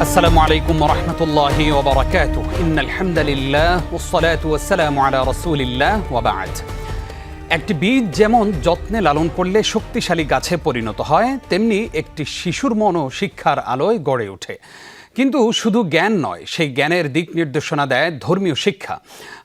আসসালামু আলাইকুম ওয়া রাহমাতুল্লাহি ওয়া বারাকাতুহু ইন্নাল হামদালিল্লাহ ওয়াস সালাতু ওয়াস সালামু আলা রাসূলিল্লাহ ওয়া বা'দ। একটি বীজ যেমন যত্নে লালন করলে শক্তিশালী গাছে পরিণত হয়, তেমনি একটি শিশুর মনও শিক্ষার আলোয় গড়ে ওঠে। কিন্তু শুধু জ্ঞান নয়, সেই জ্ঞানের দিক নির্দেশনা দেয় ধর্মীয় শিক্ষা।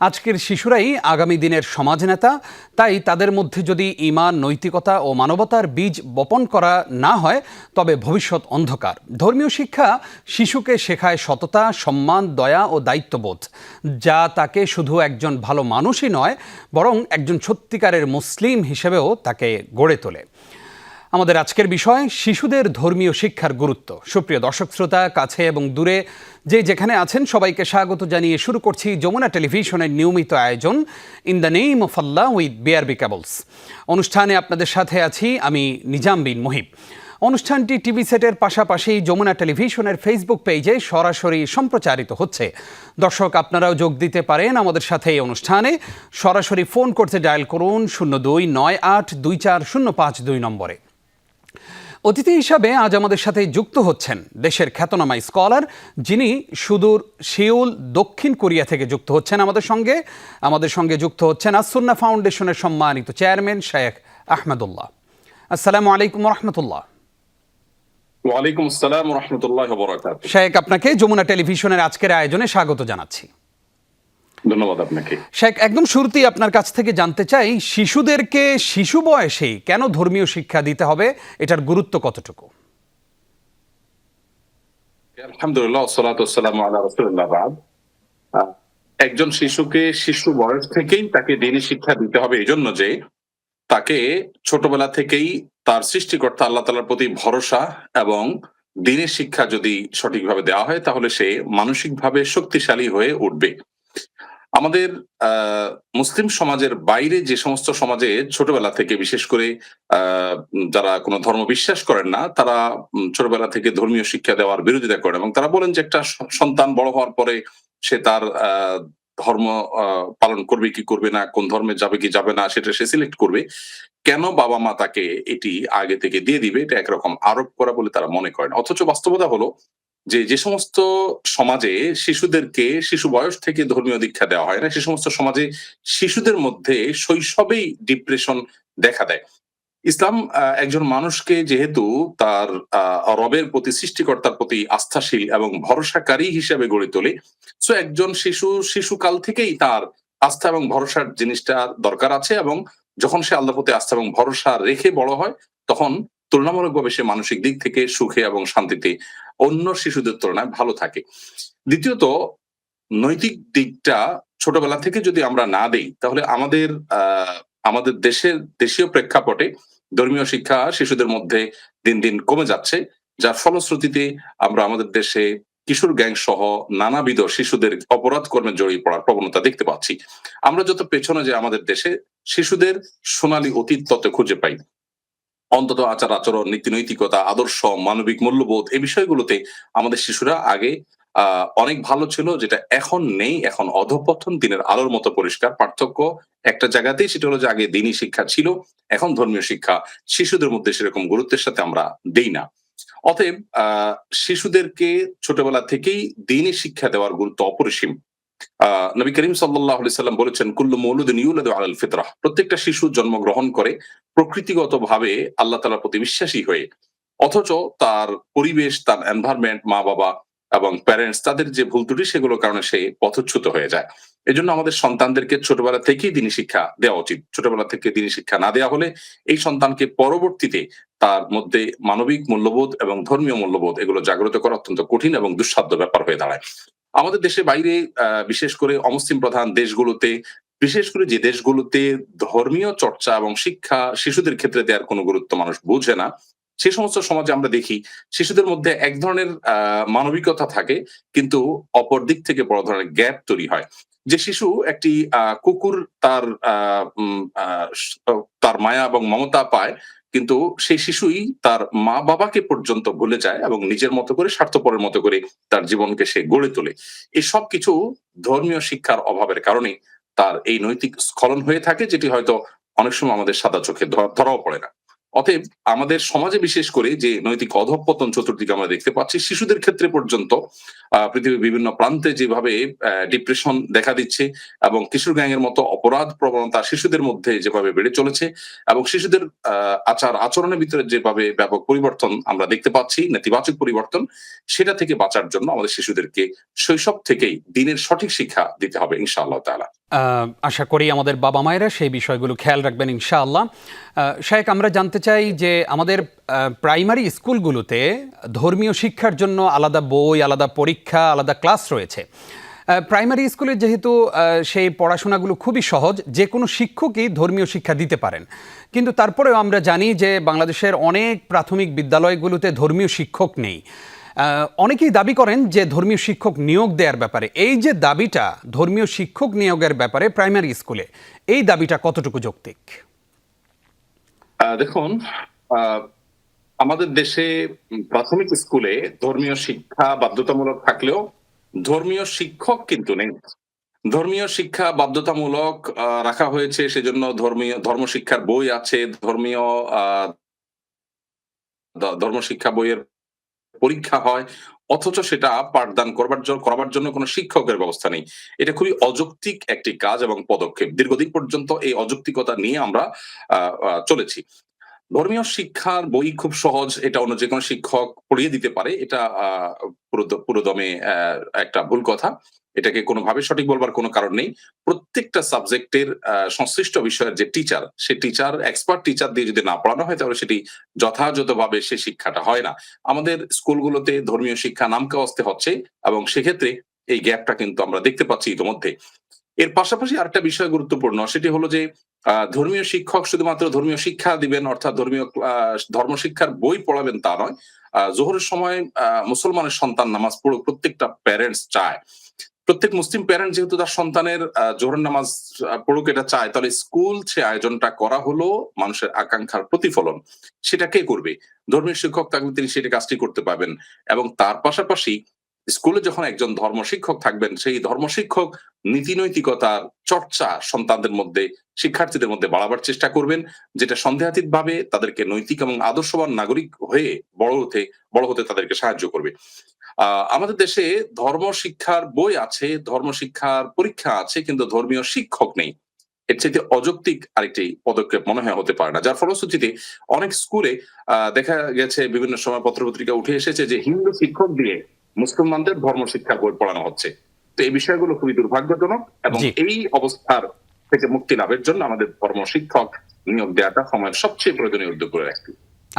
আজকের শিশুরাই আগামী দিনের সমাজনেতা, তাই তাদের মধ্যে যদি ঈমান, নৈতিকতা ও মানবতার বীজ বপন করা না হয়, তবে ভবিষ্যৎ অন্ধকার। ধর্মীয় শিক্ষা শিশুকে শেখায় সততা, সম্মান, দয়া ও দায়িত্ববোধ, যা তাকে শুধু একজন ভালো মানুষই নয়, বরং একজন সত্যিকারের মুসলিম হিসেবেও তাকে গড়ে তোলে। আমাদের আজকের বিষয় শিশুদের ধর্মীয় শিক্ষার গুরুত্ব। সুপ্রিয় দর্শক শ্রোতা, কাছে এবং দূরে যে যেখানে আছেন, সবাইকে স্বাগত জানিয়ে শুরু করছি যমুনা টেলিভিশনের নিয়মিত আয়োজন in the name of Allah with BRB cables. অনুষ্ঠানে আপনাদের সাথে আছি আমি নিজাম বিন মুহিব। অনুষ্ঠানটি টিভি সেটের পাশাপাশি যমুনা টেলিভিশনের ফেসবুক পেজে সরাসরি সম্প্রচারিত হচ্ছে। দর্শক, আপনারাও যোগ দিতে পারেন আমাদের সাথে এই অনুষ্ঠানে। সরাসরি ফোন করতে ডায়াল করুন 0298240522 নম্বরে। অতিথি হিসাবে আজ আমাদের সাথে যুক্ত হচ্ছেন দেশের খ্যাতনামা স্কলার, যিনি সুদূর সিউল, দক্ষিণ কোরিয়া থেকে যুক্ত হচ্ছেন আমাদের সঙ্গে যুক্ত হচ্ছেন আস-সুন্নাহ ফাউন্ডেশনের সম্মানিত চেয়ারম্যান শেখ আহমদুল্লাহ। আসসালামু আলাইকুম ওয়া রাহমাতুল্লাহ। ওয়া আলাইকুম আসসালাম ওয়া রাহমাতুল্লাহি ওয়া বারাকাতুহু। শেখ, আপনাকে যমুনা টেলিভিশনের আজকের আয়োজনে স্বাগত জানাচ্ছি। ধন্যবাদ আপনাকে। শেখ, একদম শুরুতেই আপনার কাছ থেকে জানতে চাই, শিশুদেরকে শিশু বয়সেই কেন ধর্মীয় শিক্ষা দিতে হবে, এটার গুরুত্ব কতটুকু? আলহামদুলিল্লাহ, ওয়াসসালাতু ওয়াসসালামু আলা রাসূলিল্লাহ। একজন শিশুকে শিশু বয়স থেকেই তাকে দ্বীনি শিক্ষা দিতে হবে এজন্য যে তাকে ছোটবেলা থেকেই তার সৃষ্টিকর্তা আল্লাহ তাআলার প্রতি ভরসা এবং দ্বীনি শিক্ষা যদি সঠিকভাবে দেওয়া হয়, তাহলে সে মানসিকভাবে শক্তিশালী হয়ে উঠবে। আমাদের মুসলিম সমাজের বাইরে যে সমস্ত সমাজে ছোটবেলা থেকে, বিশেষ করে যারা কোনো ধর্ম বিশ্বাস করেন না, তারা ছোটবেলা থেকে ধর্মীয় শিক্ষা দেওয়ার বিরোধিতা করেন এবং তারা বলেন যে একটা সন্তান বড় হওয়ার পরে সে তার ধর্ম পালন করবে কি করবে না, কোন ধর্মে যাবে কি যাবে না, সেটা সে সিলেক্ট করবে। কেন বাবা মা তাকে এটি আগে থেকে দিয়ে দিবে, এটা একরকম আরোপ করা বলে তারা মনে করেন। অথচ বাস্তবতা হলো যে সমস্ত সমাজে শিশুদেরকে শিশু বয়স থেকে ধর্মীয় দীক্ষা দেওয়া হয় না, সে সমস্ত সমাজে শিশুদের মধ্যে শৈশবেই ডিপ্রেশন দেখা দেয়। ইসলাম একজন মানুষকে যেহেতু তার রবের প্রতি, সৃষ্টিকর্তার প্রতি আস্থাশীল এবং ভরসাকারী হিসেবে গড়ে তোলে, সো একজন শিশুকাল থেকেই তার আস্থা এবং ভরসার জিনিসটা দরকার আছে, এবং যখন সে আল্লাহর প্রতি আস্থা এবং ভরসা রেখে বড় হয়, তখন তুলনামূলকভাবে সে মানসিক দিক থেকে সুখে এবং শান্তিতে অন্য শিশুদের তুলনায় ভালো থাকে। দ্বিতীয়ত, নৈতিক দিকটা ছোটবেলা থেকে যদি আমরা না দেই, তাহলে আমাদের দেশীয় প্রেক্ষাপটে ধর্মীয় শিক্ষা শিশুদের মধ্যে দিন দিন কমে যাচ্ছে, যার ফলশ্রুতিতে আমরা আমাদের দেশে কিশোর গ্যাং সহ নানাবিধ শিশুদের অপরাধ কর্মে জড়িয়ে পড়ার প্রবণতা দেখতে পাচ্ছি। আমরা যত পেছনে যে আমাদের দেশে শিশুদের সোনালী অতীত তত খুঁজে পাই। অন্তত আচার আচরণ, নীতি নৈতিকতা, আদর্শ, মানবিক মূল্যবোধ, এই বিষয়গুলোতে আমাদের শিশুরা আগে অনেক ভালো ছিল, যেটা এখন নেই। এখন অধঃপতন দিনের আলোর মতো পরিষ্কার। পার্থক্য একটা জায়গাতেই, সেটা হলো যে আগে দ্বীনি শিক্ষা ছিল, এখন ধর্মীয় শিক্ষা শিশুদের মধ্যে সেরকম গুরুত্বের সাথে আমরা দেই না। অতএব শিশুদেরকে ছোটবেলা থেকেই দ্বীনি শিক্ষা দেওয়ার গুরুত্ব অপরিসীম। নবী করিম সাল্লাল্লাহু আলাইহি সাল্লাম বলেছেন, কুল্লু মৌলুদিন ইউলাদু আলাল ফিতরাহ, প্রত্যেকটা শিশু জন্মগ্রহণ করে প্রকৃতিগতভাবে আল্লাহ তাআলার প্রতি বিশ্বাসী হয়ে, অথচ তার পরিবেশ, তার এনভায়রনমেন্ট, মা বাবা এবং প্যারেন্টস, তাদের যে ভুল ত্রুটি, সেগুলোর কারণে সে পথচ্যুত হয়ে যায়। এজন্য আমাদের সন্তানদেরকে ছোটবেলা থেকেই দ্বীনি শিক্ষা দেওয়া উচিত। ছোটবেলা থেকে দ্বীনি শিক্ষা না দেওয়া হলে এই সন্তানকে পরবর্তীতে তার মধ্যে মানবিক মূল্যবোধ এবং ধর্মীয় মূল্যবোধ এগুলো জাগ্রত করা অত্যন্ত কঠিন এবং দুঃসাধ্য ব্যাপার হয়ে দাঁড়ায়। আমাদের দেশের বাইরে বিশেষ করে অমুসলিম প্রধান দেশগুলোতে, বিশেষ করে যে দেশগুলোতে ধর্মীয় চর্চা এবং শিক্ষা শিশুদের ক্ষেত্রে দেওয়ার কোনো গুরুত্ব মানুষ বুঝে না, সে সমস্ত সমাজে আমরা দেখি শিশুদের মধ্যে এক ধরনের মানবিকতা থাকে, কিন্তু অপর দিক থেকে বড় ধরনের গ্যাপ তৈরি হয়। যে শিশু একটি কুকুর তার মায়া এবং মমতা পায়, কিন্তু সেই শিশুই তার মা বাবাকে পর্যন্ত ভুলে যায় এবং নিজের মতো করে, স্বার্থপরের মতো করে তার জীবনকে সে গড়ে তোলে। এই সব কিছু ধর্মীয় শিক্ষার অভাবের কারণে তার এই নৈতিক স্খলন হয়ে থাকে, যেটি হয়তো অনেক সময় আমাদের সাদা চোখে ধরাও পড়ে না। অতএব আমাদের সমাজে বিশেষ করে যে নৈতিক অধঃপতন চতুর্দিকে আমরা দেখতে পাচ্ছি, শিশুদের ক্ষেত্রে পর্যন্ত পৃথিবীর বিভিন্ন প্রান্তে যেভাবে ডিপ্রেশন দেখা দিচ্ছে এবং কিশোর গ্যাংয়ের মতো অপরাধ প্রবণতা শিশুদের মধ্যে যেভাবে বেড়ে চলেছে এবং শিশুদের আচার আচরণের ভিতরে যেভাবে ব্যাপক পরিবর্তন আমরা দেখতে পাচ্ছি, নেতিবাচক পরিবর্তন, সেটা থেকে বাঁচার জন্য আমাদের শিশুদেরকে শৈশব থেকেই দিনের সঠিক শিক্ষা দিতে হবে ইনশাআল্লাহ তাআলা। আশা করি আমাদের বাবা মায়েরা সেই বিষয়গুলো খেয়াল রাখবেন ইনশাআল্লাহ। শায়েখ, আমরা জানতে চাই যে আমাদের প্রাইমারি স্কুলগুলোতে ধর্মীয় শিক্ষার জন্য আলাদা বই, আলাদা পরীক্ষা, আলাদা ক্লাস রয়েছে। প্রাইমারি স্কুলে যেহেতু সেই পড়াশোনাগুলো খুবই সহজ, যে কোনো শিক্ষকই ধর্মীয় শিক্ষা দিতে পারেন, কিন্তু তারপরেও আমরা জানি যে বাংলাদেশের অনেক প্রাথমিক বিদ্যালয়গুলোতে ধর্মীয় শিক্ষক নেই। অনেকেই দাবি করেন যে ধর্মীয় শিক্ষক নিয়োগ দেওয়ার ব্যাপারে, এই যে দাবিটা ধর্মীয় শিক্ষক নিয়োগের ব্যাপারে প্রাইমারি স্কুলে, এই দাবিটা কতটুকু যৌক্তিক? দেখুন, আমাদের দেশে প্রাথমিক স্কুলে ধর্মীয় শিক্ষা বাধ্যতামূলক থাকলেও ধর্মীয় শিক্ষক কিন্তু নেই। ধর্মীয় শিক্ষা বাধ্যতামূলক রাখা হয়েছে, সেজন্য ধর্ম শিক্ষার বই আছে, ধর্মীয় ধর্ম শিক্ষা বইয়ের পরীক্ষা হয়, অথচ সেটা পাঠদান করাবার জন্য কোনো শিক্ষকের ব্যবস্থা নেই। এটা খুবই অযৌক্তিক একটি কাজ এবং পদক্ষেপ। দীর্ঘদিন পর্যন্ত এই অযৌক্তিকতা নিয়ে আমরা চলেছি। ধর্মীয় শিক্ষার বই খুব সহজ, এটা অন্য যে কোনো শিক্ষক পড়িয়ে দিতে পারে, এটা পুরোদমে একটা ভুল কথা। এটাকে কোনোভাবে সঠিক বলবার কোনো কারণ নেই। প্রত্যেকটা সাবজেক্টের সংশ্লিষ্ট বিষয়ের যে টিচার, সে টিচার এক্সপার্ট টিচার দিয়ে যদি না পড়ানো হয় তাহলে সেটি যথাযথভাবে সে শিক্ষাটা হয় না। আমাদের স্কুলগুলোতে ধর্মীয় শিক্ষা নামকে অস্তে হচ্ছে এবং সেক্ষেত্রে এই গ্যাপটা কিন্তু আমরা দেখতে পাচ্ছি ইতোমধ্যে। এর পাশাপাশি আরেকটা বিষয় গুরুত্বপূর্ণ, সেটি হলো যে ধর্মীয় শিক্ষক শুধুমাত্র ধর্মীয় শিক্ষা দিবেন, অর্থাৎ ধর্মশিক্ষার বই পড়াবেন তা নয়। জোহরের সময় মুসলমানের সন্তান নামাজ পড়ুক, প্রত্যেকটা প্যারেন্টস চায়। প্রত্যেক মুসলিম প্যারেন্ট যেহেতু তার সন্তানের জোহরের নামাজ পড়ুক এটা চায়, তাহলে স্কুল সে আয়োজনটা করা হলো মানুষের আকাঙ্ক্ষার প্রতিফলন। সেটা কে করবে? ধর্মীয় শিক্ষক থাকলে তিনি সেটা কাজটি করতে পারবেন এবং তার পাশাপাশি স্কুলে যখন একজন ধর্ম শিক্ষক থাকবেন, সেই ধর্ম শিক্ষক নীতি নৈতিকতার চর্চা সন্তানদের মধ্যে, শিক্ষার্থীদের মধ্যে বাড়াবার চেষ্টা করবেন, যেটা সন্দেহাতীত ভাবে তাদেরকে নৈতিক এবং আদর্শবান নাগরিক হয়ে বড় হতে তাদেরকে সাহায্য করবে। আমাদের দেশে ধর্ম শিক্ষার বই আছে, ধর্ম শিক্ষার পরীক্ষা আছে, কিন্তু ধর্মীয় শিক্ষক নেই। এর চাইতে অযৌক্তিক আরেকটি পদক্ষেপ মনে হয় হতে পারে না। যার ফলশ্রুতিতে অনেক স্কুলে দেখা গেছে, বিভিন্ন সময় পত্র-পত্রিকা উঠে এসেছে যে হিন্দু শিক্ষক দিয়ে মুসলমানদের ধর্ম শিক্ষার বই পড়ানো হচ্ছে। তো এই বিষয়গুলো খুবই দুর্ভাগ্যজনক এবং জি, এই অবস্থার থেকে মুক্তি লাভের জন্য আমাদের ধর্ম শিক্ষক নিয়োগ দেওয়াটা সময়ের সবচেয়ে প্রয়োজনীয় উদ্যোগগুলোর একটি।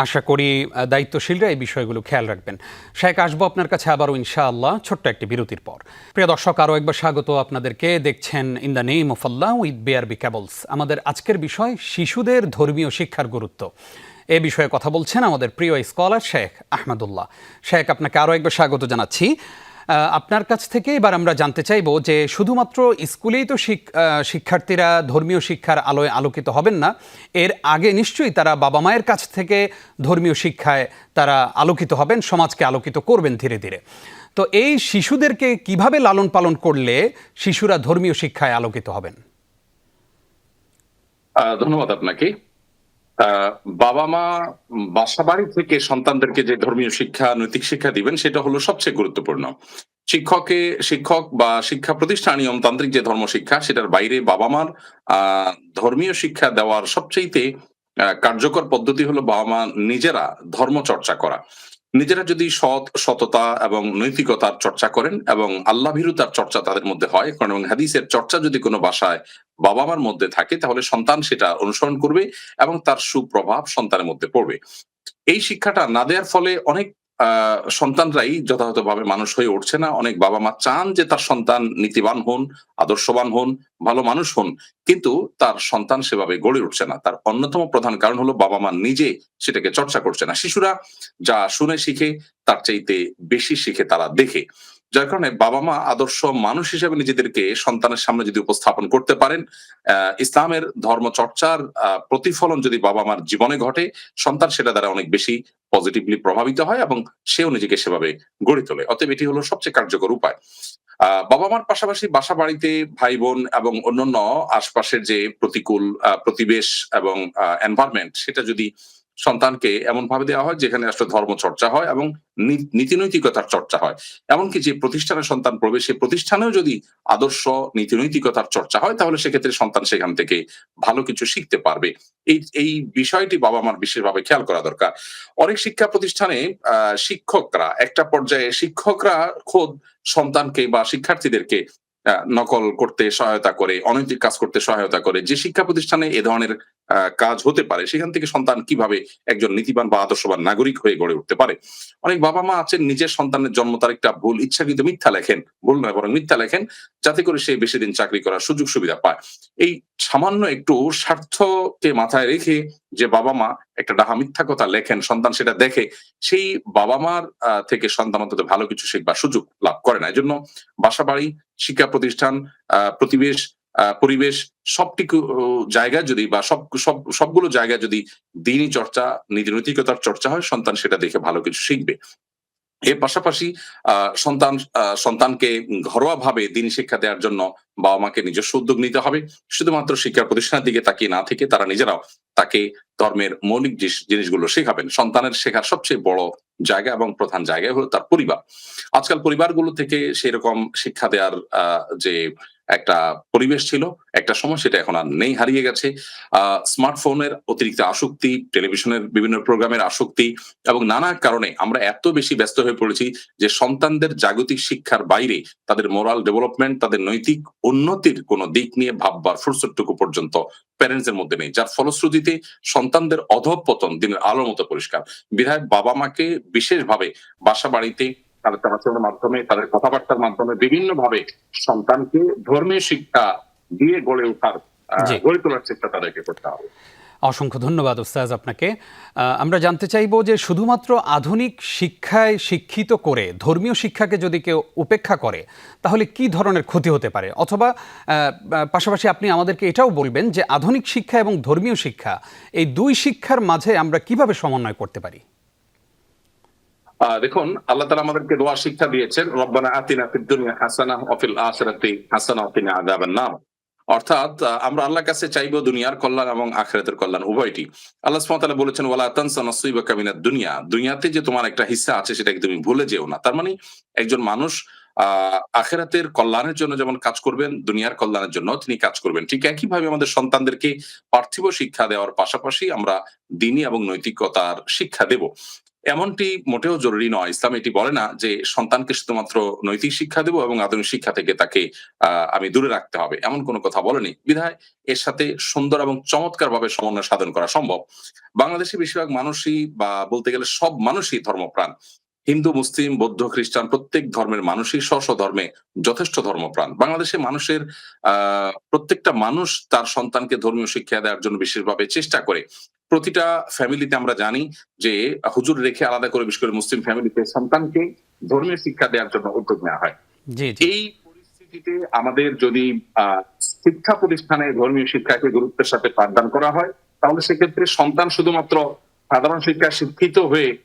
আশা করি দায়িত্বশীলরা এই বিষয়গুলো খেয়াল রাখবেন। শায়েখ, আসবো আপনার কাছে আবারও ইনশাআল্লাহ ছোট্ট একটি বিরতির পর। প্রিয় দর্শক, আরও একবার স্বাগত আপনাদেরকে। দেখছেন in the name of Allah with BRB cables. আমাদের আজকের বিষয় শিশুদের ধর্মীয় শিক্ষার গুরুত্ব। এ বিষয়ে কথা বলছেন আমাদের প্রিয় স্কলার শেখ আহমদুল্লাহ। শেখ, আপনাকে আরও একবার স্বাগত জানাচ্ছি। আপনার কাছ থেকে এবার আমরা জানতে চাইব যে শুধুমাত্র স্কুলেই তো শিক্ষার্থীরা ধর্মীয় শিক্ষার আলোয় আলোকিত হবেন না, এর আগে নিশ্চয়ই তারা বাবা মায়ের কাছ থেকে ধর্মীয় শিক্ষায় তারা আলোকিত হবেন, সমাজকে আলোকিত করবেন ধীরে ধীরে। তো এই শিশুদেরকে কিভাবে লালন পালন করলে শিশুরা ধর্মীয় শিক্ষায় আলোকিত হবেন? ধন্যবাদ আপনাকে। বাবা মা বাসা বাড়ি থেকে সন্তানদেরকে যে ধর্মীয় শিক্ষা, নৈতিক শিক্ষা দিবেন সেটা হলো সবচেয়ে গুরুত্বপূর্ণ। শিক্ষক বা শিক্ষা প্রতিষ্ঠান নিয়মতান্ত্রিক যে ধর্ম শিক্ষা, সেটার বাইরে বাবা মার ধর্মীয় শিক্ষা দেওয়ার সবচাইতে কার্যকর পদ্ধতি হলো বাবা মা নিজেরা ধর্ম চর্চা করা। নিজেরা যদি সততা এবং নৈতিকতার চর্চা করেন এবং আল্লাহ ভীরুতার চর্চা তাদের মধ্যে হয়, কোরআন এবং হাদিসের চর্চা যদি কোনো বাসায় বাবা মার মধ্যে থাকে, তাহলে সন্তান সেটা অনুসরণ করবে এবং তার সুপ্রভাব সন্তানের মধ্যে পড়বে। এই শিক্ষাটা না দেওয়ার ফলে অনেক সন্তানরাই যথাযথভাবে মানুষ হয়ে উঠছে না। অনেক বাবা মা চান যে তার সন্তান নীতিবান হন, আদর্শবান হন, ভালো মানুষ হন, কিন্তু তার সন্তান সেভাবে গড়ে উঠছে না। তার অন্যতম প্রধান কারণ হলো বাবা মা নিজে সেটাকে চর্চা করছে না। শিশুরা যা শুনে শিখে, তার চাইতে বেশি শিখে তারা দেখে। যার কারণে বাবা মা আদর্শ মানুষ হিসেবে নিজেদেরকে সন্তানের সামনে যদি উপস্থাপন করতে পারেন, ইসলামের ধর্ম চর্চার প্রতিফলন যদি বাবা মার জীবনে ঘটে, সন্তান সেটা দ্বারা অনেক বেশি পজিটিভলি প্রভাবিত হয় এবং সেও নিজেকে সেভাবে গড়ে তোলে। অতএব এটি হলো সবচেয়ে কার্যকর উপায়। বাবা মার পাশাপাশি বাসা বাড়িতে ভাই বোন এবং অন্যান্য আশপাশের যে প্রতিকূল প্রতিবেশ এবং এনভায়রনমেন্ট, সেটা যদি সন্তানকে এমন ভাবে দেওয়া হয় যেখানে আসলে ধর্ম চর্চা হয় এবং নীতি নৈতিকতার চর্চা হয়। এমনকি যে প্রতিষ্ঠানে সন্তান প্রবেশ, সেই প্রতিষ্ঠানেও যদি আদর্শ নীতি নৈতিকতার চর্চা হয়, তাহলে সেক্ষেত্রে সন্তান সেখান থেকে ভালো কিছু শিখতে পারবে। এই বিষয়টি বাবা-মার বিশেষভাবে খেয়াল করা দরকার। অনেক শিক্ষা প্রতিষ্ঠানে শিক্ষকরা একটা পর্যায়ে খোদ সন্তানকে বা শিক্ষার্থীদেরকে নকল করতে সহায়তা করে, অনৈতিক কাজ করতে সহায়তা করে। যে শিক্ষা প্রতিষ্ঠানে এ ধরনের কাজ হতে পারে, সেখান থেকে সন্তান কিভাবে একজন নীতিবান বা আদর্শবান নাগরিক হয়ে গড়ে উঠতে পারে। অনেক বাবা-মা আছেন নিজের সন্তানের জন্ম তারিখটা ভুল ইচ্ছাকৃত মিথ্যা লেখেন, ভুল নয় বরং মিথ্যা লেখেন, যাতে করে সে বেশি দিন চাকরি করার সুযোগ সুবিধা পায়। এই সামান্য একটু স্বার্থকে মাথায় রেখে যে বাবা-মা একটা ডাহা মিথ্যা কথা লেখেন, সন্তান সেটা দেখে, সেই বাবা-মার থেকে সন্তান অন্তত ভালো কিছু শিখবার সুযোগ লাভ করে না। এজন্য বাসা-বাড়ি, শিক্ষা প্রতিষ্ঠান, প্রতিবেশ, পরিবেশ সবটিকু জায়গায় যদি বা সবগুলো জায়গায় যদি দ্বীনি চর্চা, নীতি-নৈতিকতার চর্চা হয়, সন্তান সেটা দেখে ভালো কিছু শিখবে। এর পাশাপাশি আ সন্তানকে ঘরোয়াভাবে দ্বীনি শিক্ষা দেওয়ার জন্য বাবা-মাকে নিজস্ব উদ্যোগ নিতে হবে। শুধুমাত্র শিক্ষা প্রতিষ্ঠানের দিকে তাকিয়ে না থেকে তারা নিজেরাও তাকে ধর্মের মৌলিক জিনিসগুলো শেখাবেন। সন্তানের শেখার সবচেয়ে বড় জায়গা এবং প্রধান জায়গা হলো তার পরিবার। আজকাল পরিবারগুলো থেকে সেরকম শিক্ষা দেওয়ার যে একটা পরিবেশ ছিল একটা সময়, সেটা এখন আর নেই, হারিয়ে গেছে। স্মার্টফোনের অতিরিক্ত আসক্তি, টেলিভিশনের বিভিন্ন প্রোগ্রামের আসক্তি এবং নানা কারণে আমরা এত বেশি ব্যস্ত হয়ে পড়েছি যে সন্তানদের জাগতিক শিক্ষার বাইরে তাদের মোরাল ডেভেলপমেন্ট, তাদের নৈতিক উন্নতির কোন দিক নিয়ে ভাববার ফুরসতটুকু পর্যন্ত প্যারেন্টস এর মধ্যে নেই। যার ফলশ্রুতিতে সন্তানদের অধঃপতন দিনের আলোর মতো পরিষ্কার। বিধায় বাবা-মাকে বিশেষভাবে বাসা-বাড়িতে তাদের আচরণের মাধ্যমে, তাদের কথাবার্তার মাধ্যমে বিভিন্নভাবে সন্তানকে ধর্মীয় শিক্ষা দিয়ে জি। গড়ে তোলার চেষ্টা তাদেরকে করতে হবে। অসংখ্য ধন্যবাদ ওস্তাজ আপনাকে। আমরা জানতে চাইব যে শুধুমাত্র আধুনিক শিক্ষায় শিক্ষিত করে ধর্মীয় শিক্ষাকে যদি কেউ উপেক্ষা করে, তাহলে কি ধরনের ক্ষতি হতে পারে? অথবা পাশাপাশি আপনি আমাদেরকে এটাও বলবেন যে আধুনিক শিক্ষা এবং ধর্মীয় শিক্ষা, এই দুই শিক্ষার মাঝে আমরা কিভাবে সমন্বয় করতে পারি? দেখুন, আল্লাহ তাআলা আমাদেরকে দোয়া শিক্ষা দিয়েছেন, রব্বানা আতিনা ফিদ দুনিয়া হাসানাহ ওয়া ফিল আখিরাতি হাসানাহ ওয়া কিনা আযাবান নার। অর্থাৎ আমরা আল্লাহর কাছে চাইবো দুনিয়ার কল্যাণ এবং আখিরাতের কল্যাণ উভয়টি। আল্লাহ সুবহানাহু ওয়া তাআলা বলেছেন, ওয়ালা তানসা নাসীবাকা মিনাদ দুনিয়া। দুনিয়াতে যে তোমার একটা হিস্সা আছে সেটাকে তুমি ভুলে যেও না। তার মানে একজন মানুষ আখিরাতের কল্যাণের জন্য যেমন কাজ করবেন, দুনিয়ার কল্যাণের জন্য তিনি কাজ করবেন। ঠিক একইভাবে আমাদের সন্তানদেরকে পার্থিব শিক্ষা দেওয়ার পাশাপাশি আমরা দ্বীনি এবং নৈতিকতার শিক্ষা দেব। এমনটি মোটেও জরুরি নয়। ইসলাম এটি বলে না যে সন্তানকে শুধুমাত্র নৈতিক শিক্ষা দেব এবং আধুনিক শিক্ষা থেকে তাকে আমি দূরে রাখতে হবে। এমন কোনো কথা বলেনি। বিধায় এর সাথে সুন্দর এবং চমৎকারভাবে সমন্বয় সাধন করা সম্ভব। বাংলাদেশে বেশিরভাগ মানুষই বা বলতে গেলে সব মানুষই ধর্মপ্রাণ। হিন্দু, মুসলিম, বৌদ্ধ, খ্রিস্টান প্রত্যেক ধর্মের মানুষই স্ব ধর্মে যথেষ্ট ধর্মপ্রাণ। বাংলাদেশে মানুষের প্রত্যেকটা মানুষ তার সন্তানকে ধর্মীয় শিক্ষা দেওয়ার জন্য বিশেষভাবে চেষ্টা করে। প্রতিটা ফ্যামিলিতে আমরা জানি যে হুজুর রেখে আলাদা করে বিশেষ করে মুসলিম ফ্যামিলিতে সন্তানকে ধর্মীয় শিক্ষা দেওয়ার জন্য উদ্যোগ নেওয়া হয়। জি, জি। এই পরিস্থিতিতে আমাদের যদি শিক্ষা প্রতিষ্ঠানে ধর্মীয় শিক্ষাকে গুরুত্বের সাথে পাঠদান করা হয়, তাহলে সেক্ষেত্রে সন্তান শুধুমাত্র সাধারণ শিক্ষায় শিক্ষিত হয়ে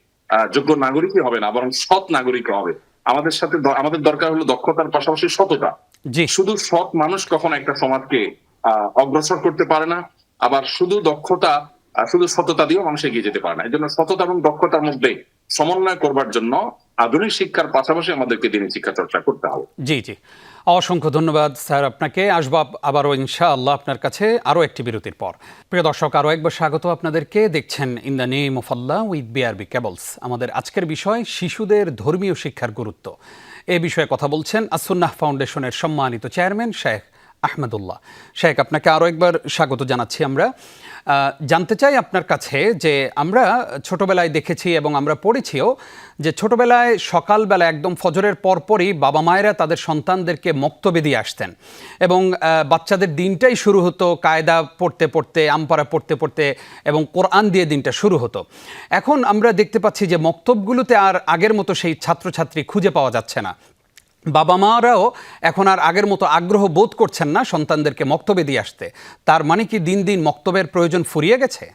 যোগ্য নাগরিকই হবে না, বরং সৎ নাগরিক হবে। আমাদের দরকার হলো দক্ষতার পাশাপাশি সততা। জি। শুধু সৎ মানুষ কখনো একটা সমাজকে অগ্রসর করতে পারে না, আবার শুধু সততা দিয়েও মানুষ এগিয়ে যেতে পারে না। এই জন্য সততা এবং দক্ষতার মধ্যে সমন্বয় করবার জন্য আধুনিক শিক্ষার পাশাপাশি আমাদেরকে দ্বীনি শিক্ষা চর্চা করতে হবে। জি, জি। অসংখ্য ধন্যবাদ স্যার আপনাকে। আসবো আবারও ইনশাআল্লাহ আপনার কাছে আরও একটি বিরতির পর। প্রিয় দর্শক, আরও একবার স্বাগত আপনাদেরকে। দেখছেন in the name of Allah with BRB cables. আমাদের আজকের বিষয় শিশুদের ধর্মীয় শিক্ষার গুরুত্ব। এ বিষয়ে কথা বলছেন আস-সুন্নাহ ফাউন্ডেশনের সম্মানিত চেয়ারম্যান শেখ আহমেদুল্লাহ। শেখ, আপনাকে আরও একবার স্বাগত জানাচ্ছি আমরা। জানতে চাই আপনার কাছে যে আমরা ছোটবেলায় দেখেছি এবং আমরা পড়েছিও যে ছোটবেলায় সকালবেলা একদম ফজরের পরপরই বাবা মায়েরা তাদের সন্তানদেরকে মক্তবে দিয়ে আসতেন এবং বাচ্চাদের দিনটাই শুরু হতো কায়দা পড়তে পড়তে, আমপারা পড়তে পড়তে এবং কোরআন দিয়ে দিনটা শুরু হতো। এখন আমরা দেখতে পাচ্ছি যে মক্তবগুলোতে আর আগের মতো সেই ছাত্রছাত্রী খুঁজে পাওয়া যাচ্ছে না। বাবা মারাও এখন আর আগের মতো আগ্রহ বোধ করছেন না সন্তানদেরকে মক্তবে দিয়ে আসতে। তার মানে কি দিন দিন মক্তবের প্রয়োজন ফুরিয়ে গেছে?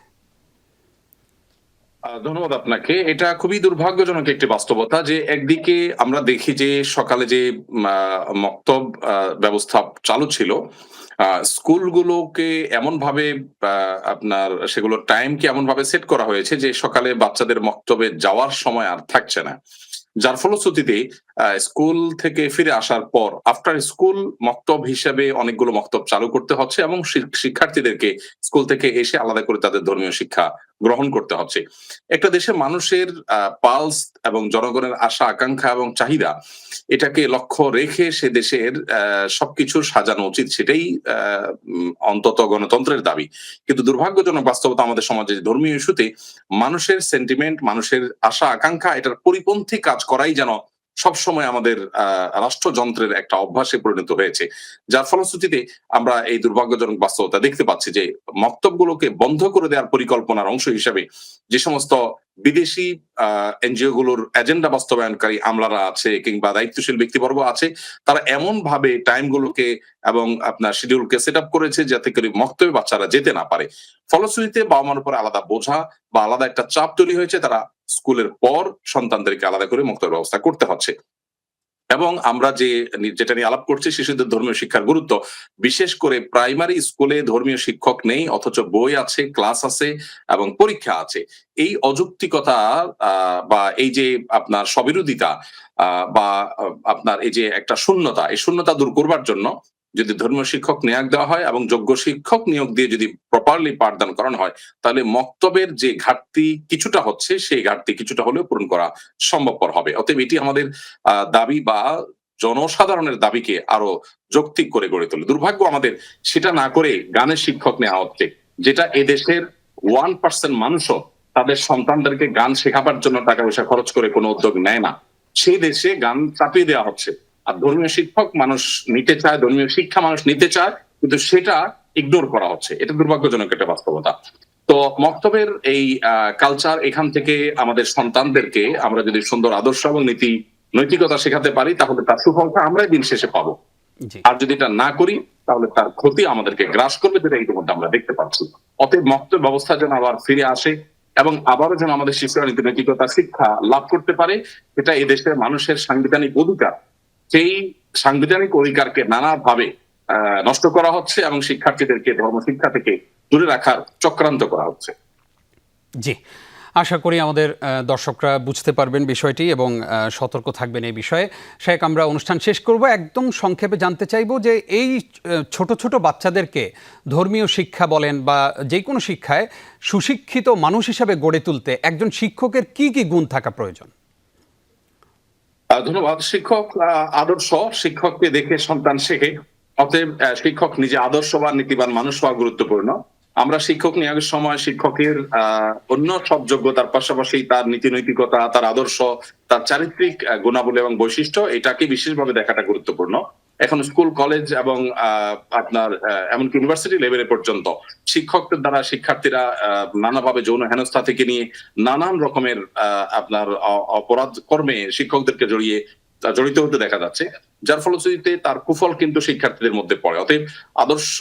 ধন্যবাদ আপনাকে। এটা খুবই দুর্ভাগ্যজনক একটি বাস্তবতা যে একদিকে আমরা দেখি যে সকালে যে মক্তব ব্যবস্থা চালু ছিল, স্কুলগুলোকে এমনভাবে আপনার সেগুলোর টাইমকে এমনভাবে সেট করা হয়েছে যে সকালে বাচ্চাদের মক্তবে যাওয়ার সময় আর থাকছে না। যার ফলশ্রুতিতে স্কুল থেকে ফিরে আসার পর আফটার স্কুল মক্তব হিসেবে অনেকগুলো মক্তব চালু করতে হচ্ছে এবং শিক্ষার্থীদেরকে স্কুল থেকে এসে আলাদা করে তাদের ধর্মীয় শিক্ষা গ্রহণ করতে হচ্ছে। একটা দেশের মানুষের পালস এবং জনগণের আশা আকাঙ্ক্ষা এবং চাহিদা এটাকে লক্ষ্য রেখে সে দেশের সবকিছু সাজানো উচিত, সেটাই অন্তত গণতন্ত্রের দাবি। কিন্তু দুর্ভাগ্যজনক বাস্তবতা আমাদের সমাজে ধর্মীয় ইস্যুতে মানুষের সেন্টিমেন্ট, মানুষের আশা আকাঙ্ক্ষা এটার পরিপন্থী কাজ করাই যেন সবসময় আমাদের রাষ্ট্রযন্ত্রের একটা অভ্যাসে পরিণত হয়েছে। যার ফলশ্রুতিতে আমরা এই দুর্ভাগ্যজনক বাস্তবতা দেখতে পাচ্ছি যে মক্তবগুলোকে বন্ধ করে দেওয়ার পরিকল্পনার অংশ হিসেবে যে সমস্ত বিদেশি এনজিও গুলোর এজেন্ডা বাস্তবায়নকারী আমলারা আছে কিংবা দায়িত্বশীল ব্যক্তিবর্গ আছে, তারা এমন ভাবে টাইম গুলোকে এবং আপনার শিডিউলকে সেট আপ করেছে যাতে করে মক্তবে বাচ্চারা যেতে না পারে। ফলশ্রুতিতে বাবা মার উপর আলাদা বোঝা বা আলাদা একটা চাপ তৈরি হয়েছে, তারা স্কুলের পর সন্তানদেরকে আলাদা করে মক্তবের ব্যবস্থা করতে হচ্ছে। এবং আমরা যেটা নিয়ে আলাপ করছি শিশুদের ধর্মীয় শিক্ষার গুরুত্ব, বিশেষ করে প্রাইমারি স্কুলে ধর্মীয় শিক্ষক নেই অথচ বই আছে, ক্লাস আছে এবং পরীক্ষা আছে। এই অযৌক্তিকতা বা এই যে আপনার স্ববিরোধিতা বা আপনার এই যে একটা শূন্যতা, এই শূন্যতা দূর করবার জন্য যদি ধর্মীয় শিক্ষক নিয়োগ দেওয়া হয় এবং যোগ্য শিক্ষক নিয়োগ দিয়ে যদি প্রপারলি পাঠদান করানো হয়, তাহলে মক্তবের যে ঘাটতি কিছুটা হচ্ছে সেই ঘাটতি কিছুটা হলেও পূরণ করা সম্ভবপর হবে। অতএব এটি আমাদের দাবি বা জনসাধারণের দাবিকে আরো যৌক্তিক করে গড়ে তোলে। দুর্ভাগ্য আমাদের সেটা না করে গানের শিক্ষক নেওয়া হচ্ছে, যেটা এদেশের 1% মানুষও তাদের সন্তানদেরকে গান শেখাবার জন্য টাকা পয়সা খরচ করে কোনো উদ্যোগ নেয় না। সেই দেশে গান চাপিয়ে দেওয়া হচ্ছে। আর ধর্মীয় শিক্ষক মানুষ নিতে চায়, ধর্মীয় শিক্ষা মানুষ নিতে চায়, কিন্তু সেটা ইগনোর করা হচ্ছে। এটা দুর্ভাগ্যজনক একটা বাস্তবতা। তো মক্তবের এই কালচার, এখান থেকে আমাদের সন্তানদেরকে আমরা যদি সুন্দর আদর্শ এবং নৈতিকতা শেখাতে পারি তাহলে তার সুফলটা আমরাই দিন শেষে পাবো। আর যদি এটা না করি তাহলে তার ক্ষতি আমাদেরকে গ্রাস করবে, যেটা ইতিমধ্যে আমরা দেখতে পাচ্ছি। অতএব মক্তব ব্যবস্থা যেন আবার ফিরে আসে এবং আবারও যেন আমাদের শিশুরা নৈতিকতা শিক্ষা লাভ করতে পারে, এটা এদেশের মানুষের সাংবিধানিক অধিকার। সেই সাংবিধানিক অধিকারকে নানাভাবে নষ্ট করা হচ্ছে এবং শিক্ষার্থীদেরকে ধর্মশিক্ষা থেকে দূরে রাখার চক্রান্ত করা হচ্ছে। জি, আশা করি আমাদের দর্শকরা বুঝতে পারবেন বিষয়টি এবং সতর্ক থাকবেন এই বিষয়ে। শেখ, আমরা অনুষ্ঠান শেষ করব। একদম সংক্ষেপে জানতে চাইব যে এই ছোট ছোট বাচ্চাদেরকে ধর্মীয় শিক্ষা বলেন বা যে কোনো শিক্ষায় সুশিক্ষিত মানুষ হিসাবে গড়ে তুলতে একজন শিক্ষকের কি কি গুণ থাকা প্রয়োজন? ধন্যবাদ। শিক্ষক আদর্শ, শিক্ষককে দেখে সন্তান শেখে। অতএব শিক্ষক নিজে আদর্শবান নীতিবান মানুষ হওয়া গুরুত্বপূর্ণ। আমরা শিক্ষক নিয়োগের সময় শিক্ষকের অন্য সব যোগ্যতার পাশাপাশি তার নীতি নৈতিকতা, তার আদর্শ, তার চারিত্রিক গুণাবলী এবং বৈশিষ্ট্য এটাকে বিশেষভাবে দেখাটা গুরুত্বপূর্ণ। এখন স্কুল, কলেজ এবং আপনার এমনকি ইউনিভার্সিটি লেভেলে পর্যন্ত শিক্ষকদের দ্বারা শিক্ষার্থীরা নানাভাবে যৌন হেনস্থা থেকে নিয়ে নানান রকমের আপনার অপরাধ কর্মে শিক্ষকদেরকে জড়িত হতে দেখা যাচ্ছে, যার ফলশ্রুতিতে তার কুফল কিন্তু শিক্ষার্থীদের মধ্যে পড়ে। অতএব আদর্শ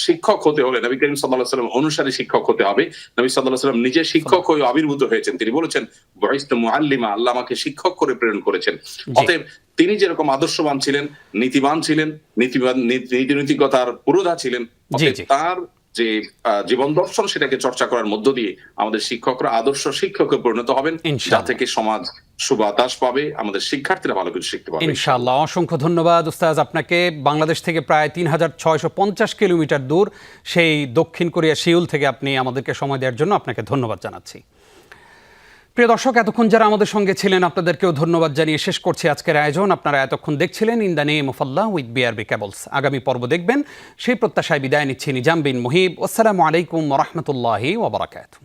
শিক্ষক হতে হলে নবী করিম সাল্লাল্লাহু আলাইহি ওয়াসাল্লাম অনুসারী শিক্ষক হতে হবে। নবী সাল্লাল্লাহু আলাইহি ওয়াসাল্লাম নিজে শিক্ষক হয়ে আবির্ভূত হয়েছেন। তিনি বলেছেন, বুইসতু মুআল্লিমা, আল্লাহ আমাকে শিক্ষক করে প্রেরণ করেছেন। অতএব তিনি যেরকম আদর্শবান ছিলেন, নীতিবান ছিলেন, নীতিনৈতিকতার পুরোধা ছিলেন, তার যে জীবন দর্শন সেটাকে চর্চা করার মধ্য দিয়ে আমাদের শিক্ষকরা আদর্শ শিক্ষকে পরিণত হবেন, যা থেকে সমাজ সুবাতাস পাবে, আমাদের শিক্ষার্থীরা ভালো কিছু শিখতে পারবে ইনশাআল্লাহ। অসংখ্য ধন্যবাদ উস্তাদ আপনাকে। বাংলাদেশ থেকে প্রায় 3650 কিলোমিটার দূর সেই দক্ষিণ কোরিয়া সিউল থেকে আপনি আমাদেরকে সময় দেওয়ার জন্য আপনাকে ধন্যবাদ জানাচ্ছি। প্রিয় দর্শক, এতক্ষণ যারা আমাদের সঙ্গে ছিলেন আপনাদেরকেও ধন্যবাদ জানিয়ে শেষ করছি আজকের আয়োজন। আপনারা এতক্ষণ দেখছিলেন in the name of Allah with BRB cables. আগামী পর্ব দেখবেন সেই প্রত্যাশায় বিদায় নিচ্ছি। নিজাম বিন মুহিব। আসসালামু আলাইকুম ওয়া রাহমাতুল্লাহি ওয়া বারাকাতুহু।